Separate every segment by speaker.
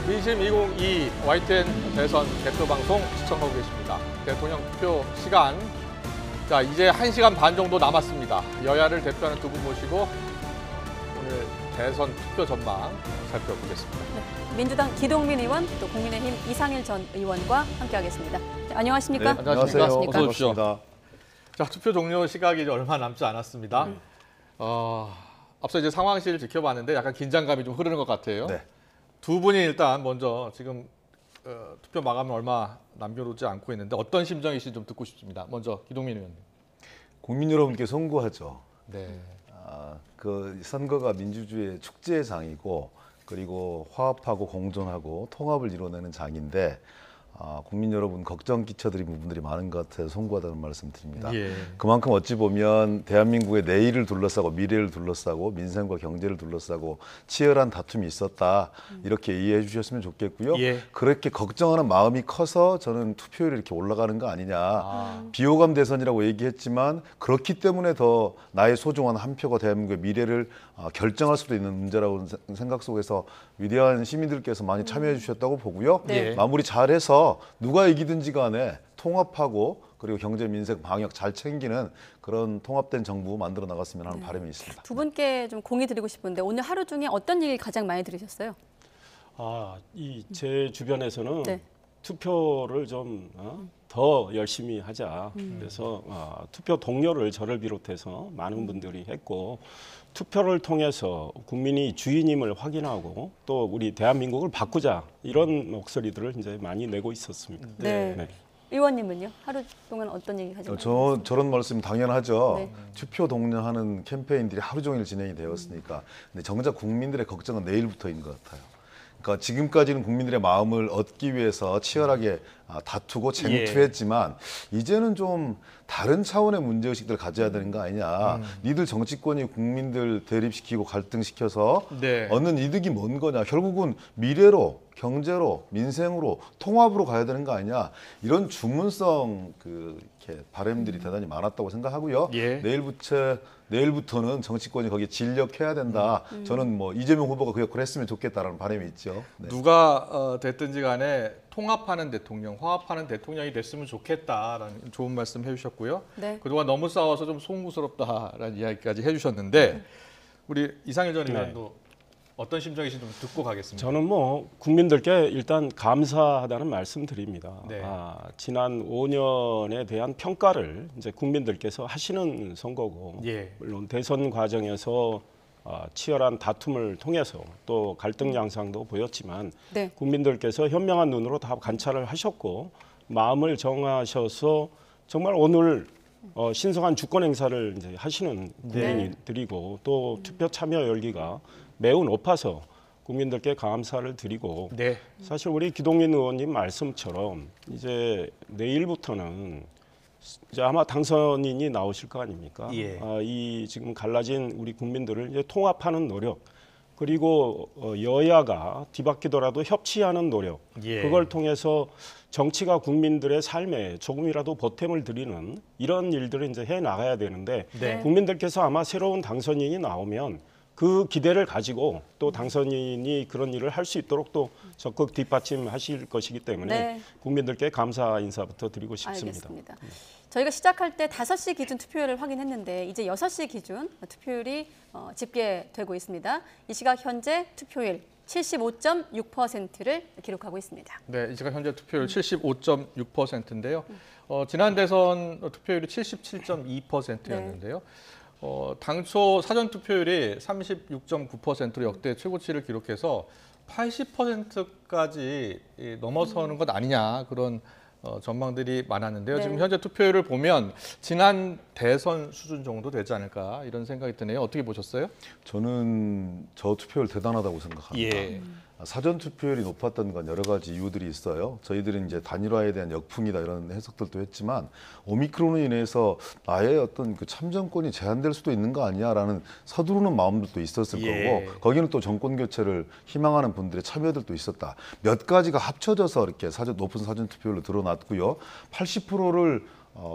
Speaker 1: 민심 2022 YTN 대선 대표 방송 시청하고 계십니다. 대통령 투표 시간, 자 이제 1시간 반 정도 남았습니다. 여야를 대표하는 두 분 모시고 오늘 대선 투표 전망 살펴보겠습니다.
Speaker 2: 네, 민주당 기동민 의원, 또 국민의힘 이상일 전 의원과 함께하겠습니다. 네, 안녕하십니까?
Speaker 1: 네, 안녕하십니까?
Speaker 2: 어서
Speaker 1: 오십시오. 자, 투표 종료 시각이 이제 얼마 남지 않았습니다. 앞서 이제 상황실을 지켜봤는데 약간 긴장감이 좀 흐르는 것 같아요.
Speaker 3: 네.
Speaker 1: 두 분이 일단 먼저 지금 투표 마감은 얼마 남겨놓지 않고 있는데 어떤 심정이신지 좀 듣고 싶습니다. 먼저 기동민 의원님.
Speaker 3: 국민 여러분께 송구하죠.
Speaker 1: 네.
Speaker 3: 그 선거가 민주주의의 축제의 장이고 그리고 화합하고 공존하고 통합을 이뤄내는 장인데 국민 여러분 걱정 끼쳐드린 부분들이 많은 것 같아서 송구하다는 말씀 드립니다.
Speaker 1: 예.
Speaker 3: 그만큼 어찌 보면 대한민국의 내일을 둘러싸고 미래를 둘러싸고 민생과 경제를 둘러싸고 치열한 다툼이 있었다. 이렇게 이해해 주셨으면 좋겠고요.
Speaker 1: 예.
Speaker 3: 그렇게 걱정하는 마음이 커서 저는 투표율이 이렇게 올라가는 거 아니냐. 비호감 대선이라고 얘기했지만 그렇기 때문에 더 나의 소중한 한 표가 대한민국의 미래를 결정할 수도 있는 문제라고 생각 속에서 위대한 시민들께서 많이 참여해 주셨다고 보고요.
Speaker 1: 네.
Speaker 3: 마무리 잘해서 누가 이기든지 간에 통합하고 그리고 경제 민생 방역 잘 챙기는 그런 통합된 정부 만들어 나갔으면 하는 바람이 있습니다.
Speaker 2: 두 분께 좀 공의 드리고 싶은데 오늘 하루 중에 어떤 얘기 가장 많이 들으셨어요?
Speaker 4: 제 주변에서는
Speaker 2: 네.
Speaker 4: 투표를 좀 더 열심히 하자. 그래서 투표 동료를 저를 비롯해서 많은 분들이 했고 투표를 통해서 국민이 주인임을 확인하고 또 우리 대한민국을 바꾸자 이런 목소리들을 이제 많이 내고 있었습니다.
Speaker 2: 네. 의원님은요? 하루 동안 어떤 얘기 가장 많이 들으셨어요?
Speaker 3: 저런 말씀 당연하죠.
Speaker 2: 네.
Speaker 3: 투표 독려하는 캠페인들이 하루 종일 진행이 되었으니까. 근데 정작 국민들의 걱정은 내일부터인 것 같아요. 그러니까 지금까지는 국민들의 마음을 얻기 위해서 치열하게 다투고 쟁투했지만 이제는 좀 다른 차원의 문제의식들을 가져야 되는 거 아니냐. 니들 정치권이 국민들 대립시키고 갈등시켜서
Speaker 1: 네.
Speaker 3: 얻는 이득이 뭔 거냐. 결국은 미래로, 경제로, 민생으로, 통합으로 가야 되는 거 아니냐. 이런 주문성 이렇게 바람들이 대단히 많았다고 생각하고요.
Speaker 1: 예.
Speaker 3: 내일부터는 정치권이 거기에 진력해야 된다. 저는 뭐 이재명 후보가 그 역할을 했으면 좋겠다라는 바람이 있죠. 네.
Speaker 1: 누가 됐든지 간에 통합하는 대통령, 화합하는 대통령이 됐으면 좋겠다라는 좋은 말씀 해주셨고요.
Speaker 2: 네.
Speaker 1: 그동안 너무 싸워서 좀 송구스럽다라는 이야기까지 해주셨는데 우리 이상일 전 의원도 어떤 심정이신지 좀 듣고 가겠습니다.
Speaker 4: 저는 뭐 국민들께 일단 감사하다는 말씀 드립니다.
Speaker 1: 네.
Speaker 4: 지난 5년에 대한 평가를 이제 국민들께서 하시는 선거고
Speaker 1: 예.
Speaker 4: 물론 대선 과정에서 치열한 다툼을 통해서 또 갈등 양상도 보였지만
Speaker 2: 네.
Speaker 4: 국민들께서 현명한 눈으로 다 관찰을 하셨고 마음을 정하셔서 정말 오늘 신성한 주권 행사를 이제 하시는 국민들이고 또 투표 참여 열기가 매우 높아서 국민들께 감사를 드리고
Speaker 1: 네.
Speaker 4: 사실 우리 기동민 의원님 말씀처럼 이제 내일부터는 이제 아마 당선인이 나오실 거 아닙니까?
Speaker 1: 예.
Speaker 4: 이 지금 갈라진 우리 국민들을 이제 통합하는 노력 그리고 여야가 뒤바뀌더라도 협치하는 노력
Speaker 1: 예.
Speaker 4: 그걸 통해서 정치가 국민들의 삶에 조금이라도 보탬을 드리는 이런 일들을 이제 해 나가야 되는데
Speaker 1: 네.
Speaker 4: 국민들께서 아마 새로운 당선인이 나오면 그 기대를 가지고 또 당선인이 그런 일을 할 수 있도록 또 적극 뒷받침하실 것이기 때문에
Speaker 2: 네.
Speaker 4: 국민들께 감사 인사부터 드리고 싶습니다.
Speaker 2: 알겠습니다. 저희가 시작할 때 5시 기준 투표율을 확인했는데 이제 6시 기준 투표율이 집계되고 있습니다. 이 시각 현재 투표율 75.6%를 기록하고 있습니다.
Speaker 1: 네, 이 시각 현재 투표율 75.6%인데요. 지난 대선 투표율이 77.2%였는데요. 당초 사전 투표율이 36.9%로 역대 최고치를 기록해서 80%까지 넘어서는 것 아니냐 그런 전망들이 많았는데요.
Speaker 2: 네.
Speaker 1: 지금 현재 투표율을 보면 지난 대선 수준 정도 되지 않을까 이런 생각이 드네요. 어떻게 보셨어요?
Speaker 3: 저는 저 투표율 대단하다고 생각합니다.
Speaker 1: 예.
Speaker 3: 사전 투표율이 높았던 건 여러 가지 이유들이 있어요. 저희들은 이제 단일화에 대한 역풍이다 이런 해석들도 했지만 오미크론으로 인해서 나의 어떤 그 참정권이 제한될 수도 있는 거 아니야라는 서두르는 마음들도 있었을
Speaker 1: 예.
Speaker 3: 거고 거기는 또 정권 교체를 희망하는 분들의 참여들도 있었다. 몇 가지가 합쳐져서 이렇게 높은 사전 투표율로 드러났고요. 80%를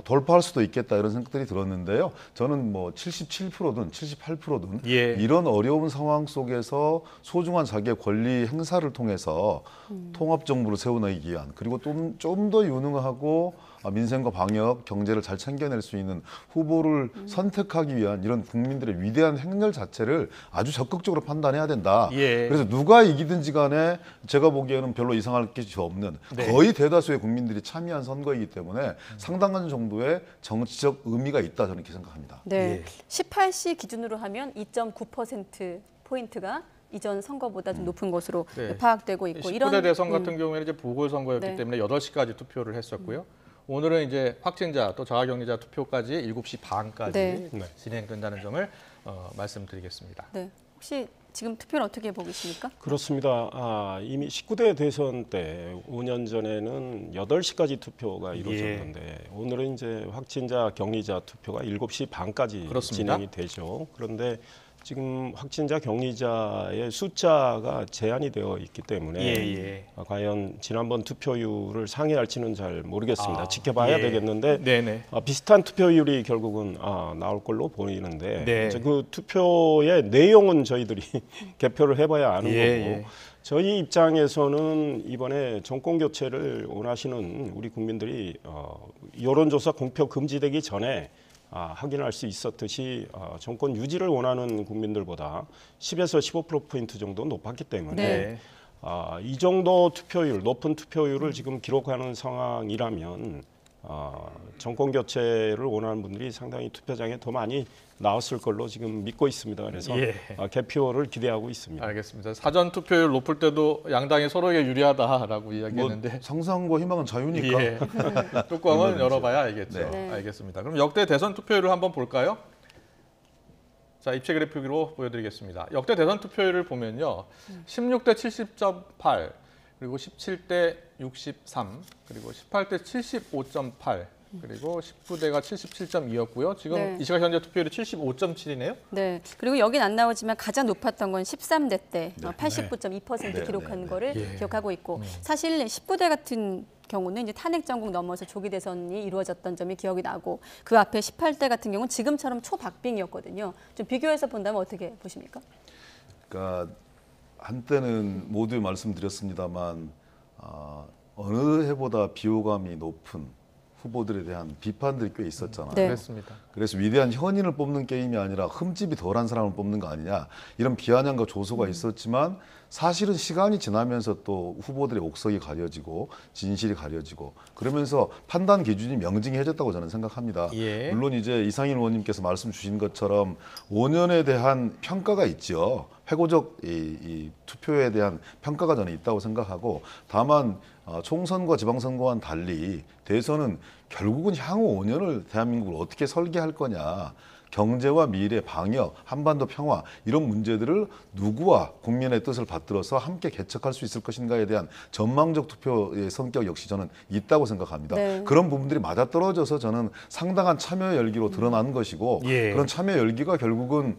Speaker 3: 돌파할 수도 있겠다 이런 생각들이 들었는데요. 저는 뭐 77%든 78%든
Speaker 1: 예.
Speaker 3: 이런 어려운 상황 속에서 소중한 자기의 권리 행사를 통해서 통합 정부를 세워나가기 위한 그리고 좀 더 유능하고 민생과 방역, 경제를 잘 챙겨낼 수 있는 후보를 선택하기 위한 이런 국민들의 위대한 행렬 자체를 아주 적극적으로 판단해야 된다.
Speaker 1: 예.
Speaker 3: 그래서 누가 이기든지 간에 제가 보기에는 별로 이상할 게 없는
Speaker 1: 네.
Speaker 3: 거의 대다수의 국민들이 참여한 선거이기 때문에 상당한 정도의 정치적 의미가 있다 저는 이렇게 생각합니다.
Speaker 2: 네,
Speaker 1: 예.
Speaker 2: 18시 기준으로 하면 2.9% 포인트가 이전 선거보다 좀 높은 것으로
Speaker 1: 네.
Speaker 2: 파악되고 있고
Speaker 1: 19대 대선 같은 경우에는 이제 보궐선거였기
Speaker 2: 네.
Speaker 1: 때문에 8시까지 투표를 했었고요. 오늘은 이제 확진자 또 자가격리자 투표까지 7시 반까지
Speaker 2: 네.
Speaker 4: 네.
Speaker 1: 진행된다는 점을 말씀드리겠습니다.
Speaker 2: 네. 혹시 지금 투표를 어떻게 보고 있습니까?
Speaker 4: 그렇습니다. 이미 19대 대선 때 5년 전에는 8시까지 투표가 이루어졌는데 오늘은 이제 확진자 격리자 투표가 7시 반까지
Speaker 1: 그렇습니다.
Speaker 4: 진행이 되죠. 그런데 지금 확진자 격리자의 숫자가 제한이 되어 있기 때문에 과연 지난번 투표율을 상회할지는 잘 모르겠습니다. 지켜봐야 되겠는데
Speaker 1: 네네.
Speaker 4: 비슷한 투표율이 결국은 나올 걸로 보이는데
Speaker 1: 네.
Speaker 4: 이제 그 투표의 내용은 저희들이 개표를 해봐야 아는 거고 저희 입장에서는 이번에 정권 교체를 원하시는 우리 국민들이 여론조사 공표 금지되기 전에 확인할 수 있었듯이 정권 유지를 원하는 국민들보다 10에서 15%포인트 정도 높았기 때문에
Speaker 1: 네.
Speaker 4: 이 정도 투표율, 높은 투표율을 지금 기록하는 상황이라면 정권 교체를 원하는 분들이 상당히 투표장에 더 많이 나왔을 걸로 지금 믿고 있습니다. 그래서 개표를 기대하고 있습니다.
Speaker 1: 알겠습니다. 사전 투표율 높을 때도 양당이 서로에게 유리하다라고 이야기했는데
Speaker 3: 뭐 상상과 희망은 자유니까.
Speaker 1: 예. 뚜껑은 열어봐야 알겠죠.
Speaker 2: 네.
Speaker 1: 알겠습니다. 그럼 역대 대선 투표율을 한번 볼까요? 자, 입체 그래픽으로 보여드리겠습니다. 역대 대선 투표율을 보면요. 16대 70.8, 그리고 17대 63, 그리고 18대 75.8, 그리고 19대가 77.2였고요. 지금
Speaker 2: 네.
Speaker 1: 이 시각 현재 투표율이 75.7이네요.
Speaker 2: 네. 그리고 여긴 안 나오지만 가장 높았던 건 13대 때 89.2% 기록한 거를 기억하고 있고 사실 19대 같은 경우는 이제 탄핵 전국 넘어서 조기 대선이 이루어졌던 점이 기억이 나고 그 앞에 18대 같은 경우는 지금처럼 초박빙이었거든요. 좀 비교해서 본다면 어떻게 보십니까?
Speaker 3: 그러니까 한때는 모두 말씀드렸습니다만 어느 해보다 비호감이 높은 후보들에 대한 비판들이 꽤 있었잖아요.
Speaker 2: 네.
Speaker 1: 그렇습니다.
Speaker 3: 그래서 위대한 현인을 뽑는 게임이 아니라 흠집이 덜한 사람을 뽑는 거 아니냐 이런 비아냥과 조소가 있었지만 사실은 시간이 지나면서 또 후보들의 옥석이 가려지고 진실이 가려지고 그러면서 판단 기준이 명징해졌다고 저는 생각합니다.
Speaker 1: 예.
Speaker 3: 물론 이제 이상인 의원님께서 말씀 주신 것처럼 5년에 대한 평가가 있죠. 회고적 이 투표에 대한 평가가 저는 있다고 생각하고 다만 총선과 지방선거와는 달리 대선은 결국은 향후 5년을 대한민국을 어떻게 설계할 거냐. 경제와 미래, 방역, 한반도 평화 이런 문제들을 누구와 국민의 뜻을 받들어서 함께 개척할 수 있을 것인가에 대한 전망적 투표의 성격 역시 저는 있다고 생각합니다.
Speaker 2: 네.
Speaker 3: 그런 부분들이 맞아떨어져서 저는 상당한 참여 열기로 드러난 것이고 그런 참여 열기가 결국은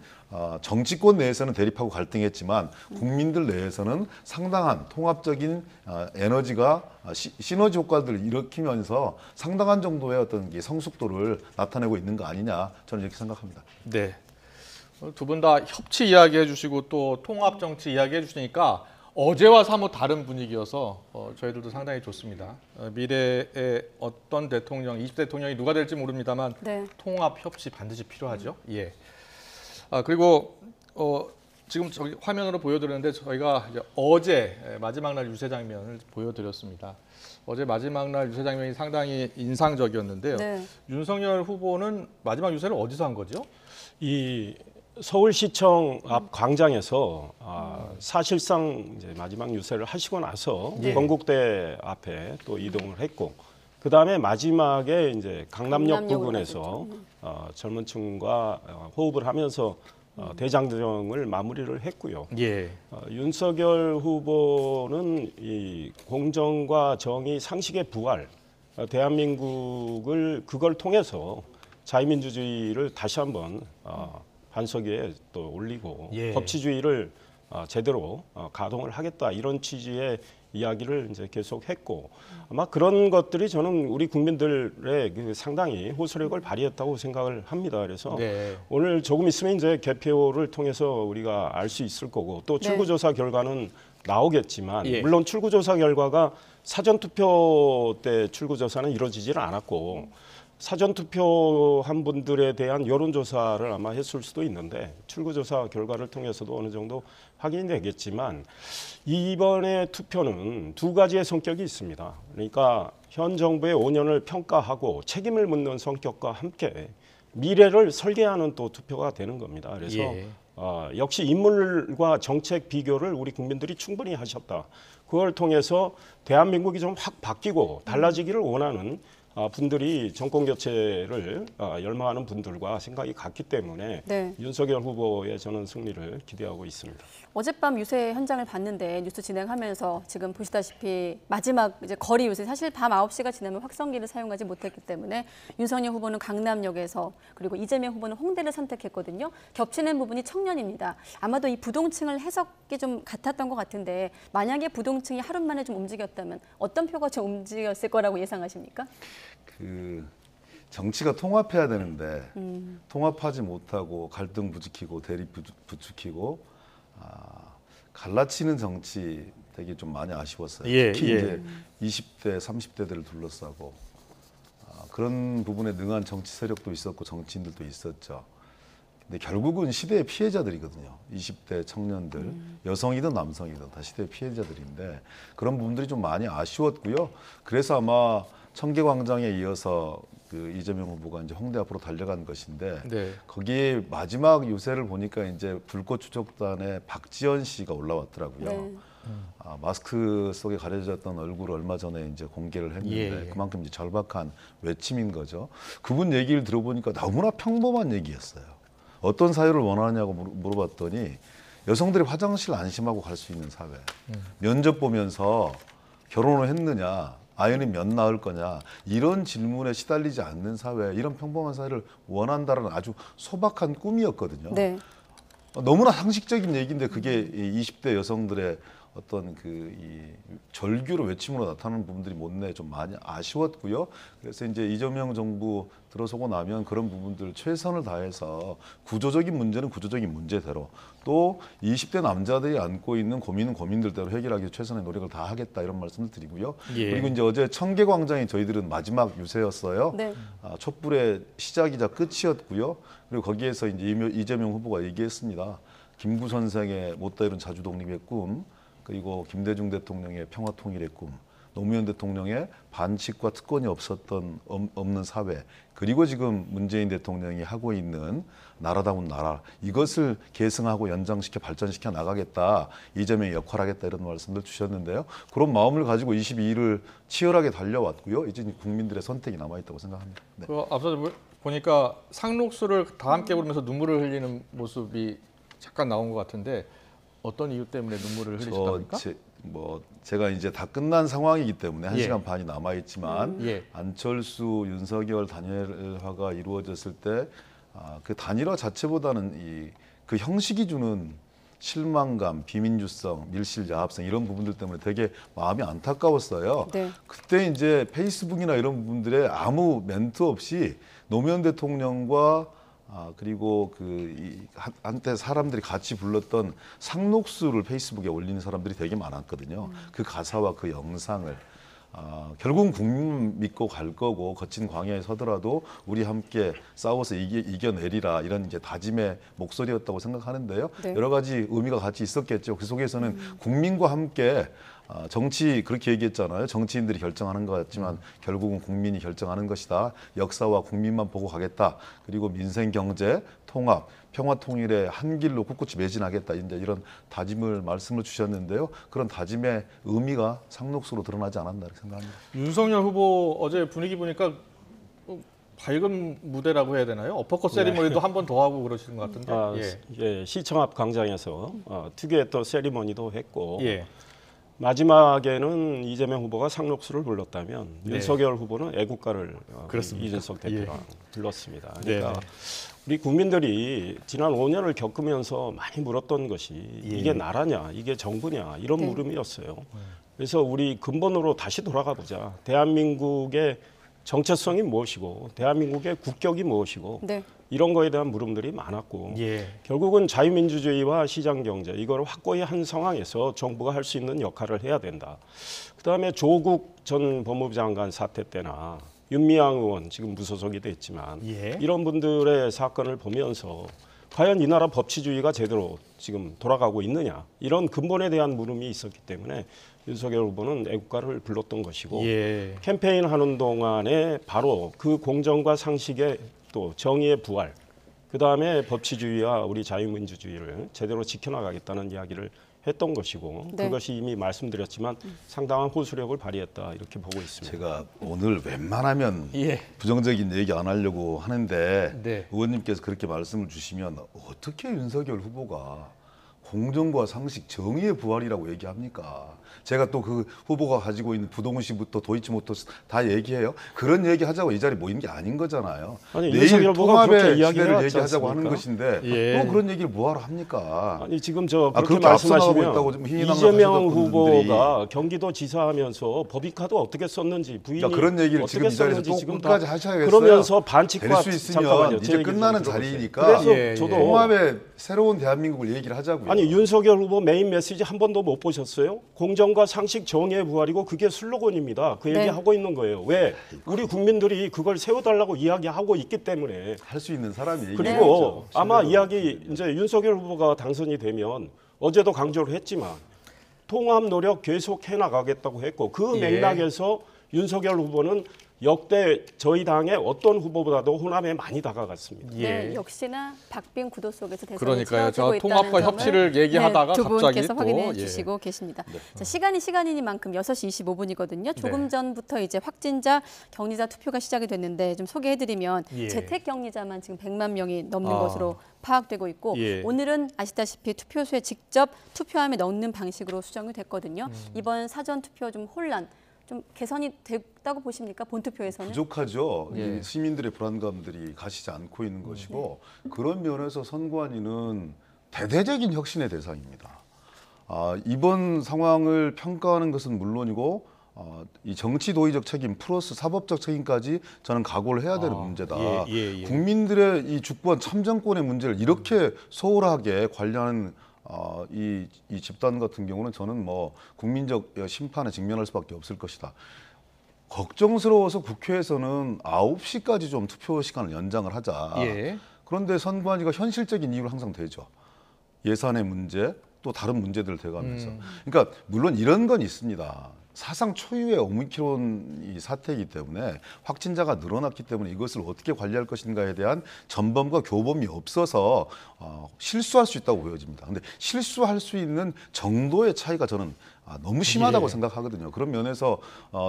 Speaker 3: 정치권 내에서는 대립하고 갈등했지만 국민들 내에서는 상당한 통합적인 에너지가 시너지 효과들을 일으키면서 상당한 정도의 어떤 성숙도를 나타내고 있는 거 아니냐 저는 이렇게 생각합니다.
Speaker 1: 네. 두 분 다 협치 이야기해 주시고 또 통합 정치 이야기해 주시니까 어제와 사뭇 다른 분위기여서 저희들도 상당히 좋습니다. 미래의 어떤 대통령, 20대 대통령이 누가 될지 모릅니다만
Speaker 2: 네.
Speaker 1: 통합 협치 반드시 필요하죠. 예. 그리고 지금 저기 화면으로 보여드렸는데 저희가 이제 어제 마지막 날 유세 장면을 보여드렸습니다. 어제 마지막 날 유세 장면이 상당히 인상적이었는데요.
Speaker 2: 네.
Speaker 1: 윤석열 후보는 마지막 유세를 어디서 한 거죠?
Speaker 4: 이 서울시청 앞 광장에서 사실상 이제 마지막 유세를 하시고 나서 건국대 앞에 또 이동을 했고 그 다음에 마지막에 이제 강남역 부근에서 젊은층과 호흡을 하면서 대장정을 마무리를 했고요.
Speaker 1: 예.
Speaker 4: 윤석열 후보는 이 공정과 정의 상식의 부활, 대한민국을 그걸 통해서 자유민주주의를 다시 한번 반석 위에 또 올리고 법치주의를 제대로 가동을 하겠다 이런 취지의 이야기를 이제 계속 했고 아마 그런 것들이 저는 우리 국민들의 그 상당히 호소력을 발휘했다고 생각을 합니다. 그래서
Speaker 1: 네.
Speaker 4: 오늘 조금 있으면 이제 개표를 통해서 우리가 알 수 있을 거고 또 출구조사 결과는 나오겠지만
Speaker 1: 예.
Speaker 4: 물론 출구조사 결과가 사전투표 때 출구조사는 이루어지지는 않았고 사전투표한 분들에 대한 여론조사를 아마 했을 수도 있는데 출구조사 결과를 통해서도 어느 정도 확인이 되겠지만 이번에 투표는 두 가지의 성격이 있습니다. 그러니까 현 정부의 5년을 평가하고 책임을 묻는 성격과 함께 미래를 설계하는 또 투표가 되는 겁니다. 그래서
Speaker 1: 예.
Speaker 4: 역시 인물과 정책 비교를 우리 국민들이 충분히 하셨다. 그걸 통해서 대한민국이 좀 확 바뀌고 달라지기를 원하는 분들이 정권 교체를 열망하는 분들과 생각이 같기 때문에
Speaker 2: 네.
Speaker 4: 윤석열 후보의 저는 승리를 기대하고 있습니다.
Speaker 2: 어젯밤 유세 현장을 봤는데 뉴스 진행하면서 지금 보시다시피 마지막 이제 거리 유세 사실 밤 9시가 지나면 확성기를 사용하지 못했기 때문에 윤석열 후보는 강남역에서 그리고 이재명 후보는 홍대를 선택했거든요. 겹치는 부분이 청년입니다. 아마도 이 부동층을 해석이 좀 같았던 것 같은데 만약에 부동층이 하루 만에 좀 움직였다면 어떤 표가 좀 움직였을 거라고 예상하십니까?
Speaker 3: 그 정치가 통합해야 되는데 통합하지 못하고 갈등 부추기고 대립 부추기고 갈라치는 정치 되게 좀 많이 아쉬웠어요.
Speaker 1: 예,
Speaker 3: 특히
Speaker 1: 예.
Speaker 3: 이제 20대, 30대들을 둘러싸고 그런 부분에 능한 정치 세력도 있었고 정치인들도 있었죠. 근데 결국은 시대의 피해자들이거든요. 20대 청년들, 여성이든 남성이든 다 시대의 피해자들인데 그런 부분들이 좀 많이 아쉬웠고요. 그래서 아마 청계광장에 이어서 그 이재명 후보가 이제 홍대 앞으로 달려간 것인데
Speaker 1: 네.
Speaker 3: 거기에 마지막 유세를 보니까 이제 불꽃 추적단의 박지원 씨가 올라왔더라고요.
Speaker 2: 네.
Speaker 3: 마스크 속에 가려졌던 얼굴을 얼마 전에 이제 공개를 했는데
Speaker 1: 예.
Speaker 3: 그만큼 이제 절박한 외침인 거죠. 그분 얘기를 들어보니까 너무나 평범한 얘기였어요. 어떤 사회를 원하느냐고 물어봤더니 여성들이 화장실 안심하고 갈 수 있는 사회. 면접 보면서 결혼을 했느냐, 아이는 몇 낳을 거냐 이런 질문에 시달리지 않는 사회, 이런 평범한 사회를 원한다는 아주 소박한 꿈이었거든요.
Speaker 2: 네.
Speaker 3: 너무나 상식적인 얘기인데 그게 이 20대 여성들의 어떤 이 절규로 외침으로 나타나는 부분들이 못내 좀 많이 아쉬웠고요. 그래서 이제 이재명 정부 들어서고 나면 그런 부분들 최선을 다해서 구조적인 문제는 구조적인 문제대로 또 20대 남자들이 안고 있는 고민은 고민들대로 해결하기 위해 최선의 노력을 다 하겠다 이런 말씀을 드리고요.
Speaker 1: 예.
Speaker 3: 그리고 이제 어제 청계광장이 저희들은 마지막 유세였어요.
Speaker 2: 네.
Speaker 3: 촛불의 시작이자 끝이었고요. 그리고 거기에서 이제 이재명 후보가 얘기했습니다. 김구 선생의 못다 이룬 자주 독립의 꿈, 그리고 김대중 대통령의 평화 통일의 꿈, 노무현 대통령의 반칙과 특권이 없는 사회, 그리고 지금 문재인 대통령이 하고 있는 나라다운 나라, 이것을 계승하고 연장시켜 발전시켜 나가겠다, 이재명이 역할하겠다 이런 말씀들 주셨는데요. 그런 마음을 가지고 22일을 치열하게 달려왔고요. 이제 국민들의 선택이 남아있다고 생각합니다. 네.
Speaker 1: 앞서 보니까 상록수를 다 함께 부르면서 눈물을 흘리는 모습이 잠깐 나온 것 같은데 어떤 이유 때문에 눈물을 흘리셨답니까?
Speaker 3: 제가 이제 다 끝난 상황이기 때문에 1시간
Speaker 1: 예.
Speaker 3: 반이 남아있지만
Speaker 1: 예.
Speaker 3: 안철수, 윤석열 단일화가 이루어졌을 때 그 단일화 자체보다는 그 형식이 주는 실망감, 비민주성, 밀실 야합성 이런 부분들 때문에 되게 마음이 안타까웠어요.
Speaker 2: 네.
Speaker 3: 그때 이제 페이스북이나 이런 부분들에 아무 멘트 없이 노무현 대통령과 그리고 한때 사람들이 같이 불렀던 상록수를 페이스북에 올리는 사람들이 되게 많았거든요. 그 가사와 그 영상을 결국은 국민 믿고 갈 거고 거친 광야에 서더라도 우리 함께 싸워서 이겨내리라 이런 이제 다짐의 목소리였다고 생각하는데요.
Speaker 2: 네.
Speaker 3: 여러 가지 의미가 같이 있었겠죠. 그 속에서는 국민과 함께 정치 그렇게 얘기했잖아요. 정치인들이 결정하는 것 같지만 결국은 국민이 결정하는 것이다. 역사와 국민만 보고 가겠다. 그리고 민생, 경제, 통합, 평화 통일의 한 길로 꿋꿋이 매진하겠다. 이제 이런 다짐을 말씀을 주셨는데요. 그런 다짐의 의미가 상록수로 드러나지 않았나 이렇게 생각합니다.
Speaker 1: 윤석열 후보 어제 분위기 보니까 밝은 무대라고 해야 되나요? 어퍼컷 세리머니도 한 번 더 하고 그러시는 것 같은데.
Speaker 4: 시청 앞 광장에서 특유의 또 세리머니도 했고
Speaker 1: 예.
Speaker 4: 마지막에는 이재명 후보가 상록수를 불렀다면
Speaker 1: 네.
Speaker 4: 윤석열 후보는 애국가를
Speaker 1: 그렇습니까?
Speaker 4: 이준석 대표랑 불렀습니다.
Speaker 1: 네.
Speaker 4: 그러니까 우리 국민들이 지난 5년을 겪으면서 많이 물었던 것이 이게 나라냐, 이게 정부냐 이런
Speaker 2: 네.
Speaker 4: 물음이었어요. 그래서 우리 근본으로 다시 돌아가 보자. 대한민국의 정체성이 무엇이고 대한민국의 국격이 무엇이고
Speaker 2: 네.
Speaker 4: 이런 거에 대한 물음들이 많았고
Speaker 1: 예.
Speaker 4: 결국은 자유민주주의와 시장경제 이걸 확고히 한 상황에서 정부가 할 수 있는 역할을 해야 된다. 그다음에 조국 전 법무부 장관 사태 때나 윤미향 의원 지금 무소속이 됐지만
Speaker 1: 예.
Speaker 4: 이런 분들의 사건을 보면서 과연 이 나라 법치주의가 제대로 지금 돌아가고 있느냐 이런 근본에 대한 물음이 있었기 때문에 윤석열 후보는 애국가를 불렀던 것이고
Speaker 1: 예.
Speaker 4: 캠페인 하는 동안에 바로 그 공정과 상식의 또 정의의 부활, 그 다음에 법치주의와 우리 자유민주주의를 제대로 지켜나가겠다는 이야기를 했던 것이고
Speaker 2: 네.
Speaker 4: 그것이 이미 말씀드렸지만 상당한 호소력을 발휘했다 이렇게 보고 있습니다.
Speaker 3: 제가 오늘 웬만하면
Speaker 1: 예.
Speaker 3: 부정적인 얘기 안 하려고 하는데
Speaker 1: 네.
Speaker 3: 의원님께서 그렇게 말씀을 주시면 어떻게 윤석열 후보가 공정과 상식, 정의의 부활이라고 얘기합니까? 제가 또 그 후보가 가지고 있는 부동시부터 도이치모터스 다 얘기해요. 그런 얘기 하자고 이 자리에 모인 게 아닌 거잖아요.
Speaker 4: 아니,
Speaker 3: 내일
Speaker 4: 윤석열 후보가
Speaker 3: 통합의
Speaker 4: 그렇게 이야기를
Speaker 3: 시대를
Speaker 4: 하지
Speaker 3: 얘기하자고 하는
Speaker 4: 않습니까?
Speaker 3: 것인데
Speaker 1: 예.
Speaker 3: 또 그런 얘기를 뭐하러 합니까?
Speaker 4: 아니 지금 저 그렇게
Speaker 3: 그렇게 앞서나가고 있다고
Speaker 4: 말씀하시면
Speaker 3: 좀 희희낙낙
Speaker 4: 이재명
Speaker 3: 하시던
Speaker 4: 후보가 경기도 지사하면서 법인카드 어떻게 썼는지 부인이
Speaker 3: 자, 그런 얘기를
Speaker 4: 어떻게
Speaker 3: 지금 이 자리에서
Speaker 4: 썼는지
Speaker 3: 또
Speaker 4: 지금
Speaker 3: 끝까지
Speaker 4: 다
Speaker 3: 하셔야겠어요.
Speaker 4: 그러면서 반칙과
Speaker 3: 될 수 있으면
Speaker 4: 잠깐만요.
Speaker 3: 이제
Speaker 4: 제 얘기 좀
Speaker 3: 끝나는
Speaker 4: 들어보세요.
Speaker 3: 자리니까
Speaker 4: 그래서
Speaker 1: 예, 예.
Speaker 4: 저도
Speaker 3: 통합의 새로운 대한민국을 얘기를 하자고요.
Speaker 4: 아니 윤석열 후보 메인 메시지 한 번도 못 보셨어요? 공정과 상식 정의의 부활이고 그게 슬로건입니다. 그
Speaker 2: 네.
Speaker 4: 얘기하고 있는 거예요. 왜? 우리 국민들이 그걸 세워달라고 이야기하고 있기 때문에.
Speaker 3: 할 수 있는 사람이
Speaker 4: 그리고
Speaker 3: 얘기해야죠.
Speaker 4: 아마
Speaker 3: 신뢰를
Speaker 4: 이야기 이제 윤석열 후보가 당선이 되면 어제도 강조를 했지만 통합 노력 계속 해나가겠다고 했고 그
Speaker 1: 예.
Speaker 4: 맥락에서 윤석열 후보는 역대 저희 당의 어떤 후보보다도 호남에 많이 다가갔습니다.
Speaker 2: 네,
Speaker 1: 예.
Speaker 2: 역시나 박빙 구도 속에서 대선이
Speaker 1: 그러니까요.
Speaker 2: 치러지고
Speaker 1: 저
Speaker 2: 있다는
Speaker 1: 통합과
Speaker 2: 점을
Speaker 1: 협치를 얘기하다가
Speaker 2: 두
Speaker 1: 갑자기
Speaker 2: 분께서
Speaker 1: 또,
Speaker 2: 확인해
Speaker 1: 예.
Speaker 2: 주시고 계십니다. 자, 시간이 시간이니만큼 6시 25분이거든요. 조금
Speaker 1: 네.
Speaker 2: 전부터 이제 확진자, 격리자 투표가 시작이 됐는데 좀 소개해드리면
Speaker 1: 예.
Speaker 2: 재택 격리자만 지금 100만 명이 넘는
Speaker 1: 아.
Speaker 2: 것으로 파악되고 있고
Speaker 1: 예.
Speaker 2: 오늘은 아시다시피 투표소에 직접 투표함에 넣는 방식으로 수정이 됐거든요. 이번 사전 투표 좀 혼란, 좀 개선이 됐다고 보십니까? 본투표에서는?
Speaker 3: 부족하죠.
Speaker 1: 예.
Speaker 3: 이 시민들의 불안감들이 가시지 않고 있는 것이고 그런 면에서 선관위는 대대적인 혁신의 대상입니다. 이번 상황을 평가하는 것은 물론이고 이 정치 도의적 책임 플러스 사법적 책임까지 저는 각오를 해야 되는 문제다.
Speaker 1: 예.
Speaker 3: 국민들의 이 주권 참정권의 문제를 이렇게 소홀하게 관리하는 이 집단 같은 경우는 저는 뭐 국민적 심판에 직면할 수밖에 없을 것이다. 걱정스러워서 국회에서는 9시까지 좀 투표 시간을 연장을 하자.
Speaker 1: 예.
Speaker 3: 그런데 선관위가 현실적인 이유를 항상 대죠. 예산의 문제, 또 다른 문제들을 대가면서. 그러니까 물론 이런 건 있습니다. 사상 초유의 오미크론 이 사태이기 때문에 확진자가 늘어났기 때문에 이것을 어떻게 관리할 것인가에 대한 전범과 교범이 없어서 실수할 수 있다고 보여집니다. 그런데 실수할 수 있는 정도의 차이가 저는 너무 심하다고
Speaker 1: 예.
Speaker 3: 생각하거든요. 그런 면에서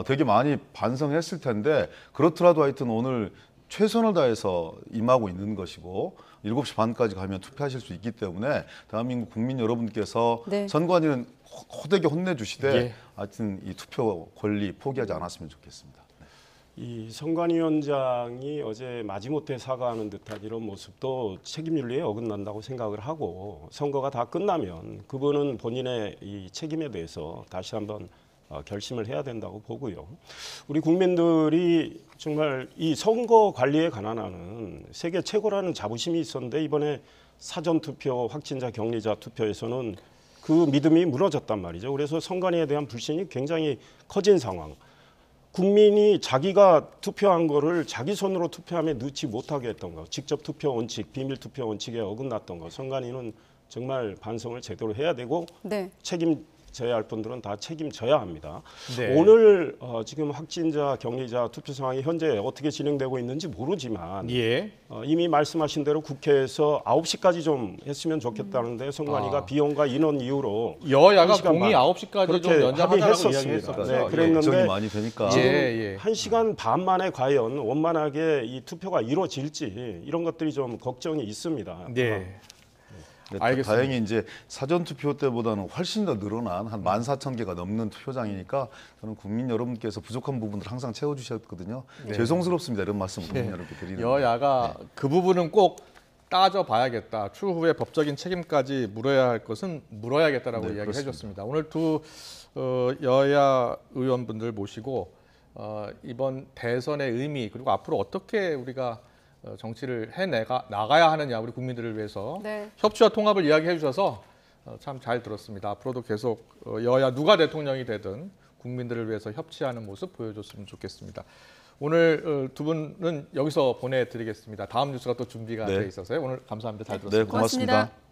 Speaker 3: 되게 많이 반성했을 텐데 그렇더라도 하여튼 오늘 최선을 다해서 임하고 있는 것이고 7시 반까지 가면 투표하실 수 있기 때문에 대한민국 국민 여러분께서
Speaker 2: 네.
Speaker 3: 선관위는 호되게 혼내주시되
Speaker 1: 예.
Speaker 3: 하여튼 이 투표 권리 포기하지 않았으면 좋겠습니다.
Speaker 4: 이 선관위원장이 어제 마지못해 사과하는 듯한 이런 모습도 책임윤리에 어긋난다고 생각을 하고 선거가 다 끝나면 그분은 본인의 이 책임에 대해서 다시 한번 결심을 해야 된다고 보고요. 우리 국민들이 정말 이 선거 관리에 관한 한은 세계 최고라는 자부심이 있었는데 이번에 사전투표, 확진자, 격리자 투표에서는 그 믿음이 무너졌단 말이죠. 그래서 선관위에 대한 불신이 굉장히 커진 상황. 국민이 자기가 투표한 거를 자기 손으로 투표함에 넣지 못하게 했던 거, 직접 투표 원칙, 비밀 투표 원칙에 어긋났던 거, 선관위는 정말 반성을 제대로 해야 되고
Speaker 2: 네.
Speaker 4: 책임져야 할 분들은 다 책임져야 합니다.
Speaker 1: 네.
Speaker 4: 오늘 지금 확진자, 격리자 투표 상황이 현재 어떻게 진행되고 있는지 모르지만
Speaker 1: 예.
Speaker 4: 이미 말씀하신 대로 국회에서 9시까지 좀 했으면 좋겠다는데 선관위가 비용과 인원 이유로
Speaker 1: 여야가
Speaker 4: 1시간
Speaker 1: 공이
Speaker 4: 반
Speaker 1: 9시까지 좀
Speaker 4: 그렇게
Speaker 1: 연장하자라고
Speaker 4: 합의했었습니다.
Speaker 1: 이야기했었죠.
Speaker 4: 네,
Speaker 3: 걱정이
Speaker 4: 그랬는데
Speaker 3: 많이 되니까
Speaker 1: 예.
Speaker 4: 1시간 반 만에 과연 원만하게 이 투표가 이루어질지 이런 것들이 좀 걱정이 있습니다.
Speaker 1: 네. 알겠습니다.
Speaker 3: 다행히 이제 사전 투표 때보다는 훨씬 더 늘어난 한 14,000개가 넘는 투표장이니까 저는 국민 여러분께서 부족한 부분들 항상 채워주셨거든요. 죄송스럽습니다. 이런 말씀 국민 여러분께 드리는 거예요.
Speaker 1: 여야가 그 부분은 꼭 따져봐야겠다. 추후에 법적인 책임까지 물어야 할 것은 물어야겠다라고
Speaker 3: 네,
Speaker 1: 이야기해
Speaker 3: 그렇습니다.
Speaker 1: 줬습니다. 오늘 두 여야 의원분들 모시고 이번 대선의 의미 그리고 앞으로 어떻게 우리가 정치를 나가야 하느냐 우리 국민들을 위해서
Speaker 2: 네.
Speaker 1: 협치와 통합을 이야기해 주셔서 참 잘 들었습니다. 앞으로도 계속 여야 누가 대통령이 되든 국민들을 위해서 협치하는 모습 보여줬으면 좋겠습니다. 오늘 두 분은 여기서 보내드리겠습니다. 다음 뉴스가 또 준비가
Speaker 3: 네.
Speaker 1: 돼 있어서요. 오늘 감사합니다. 잘
Speaker 3: 네,
Speaker 1: 들었습니다.
Speaker 3: 고맙습니다.
Speaker 2: 고맙습니다.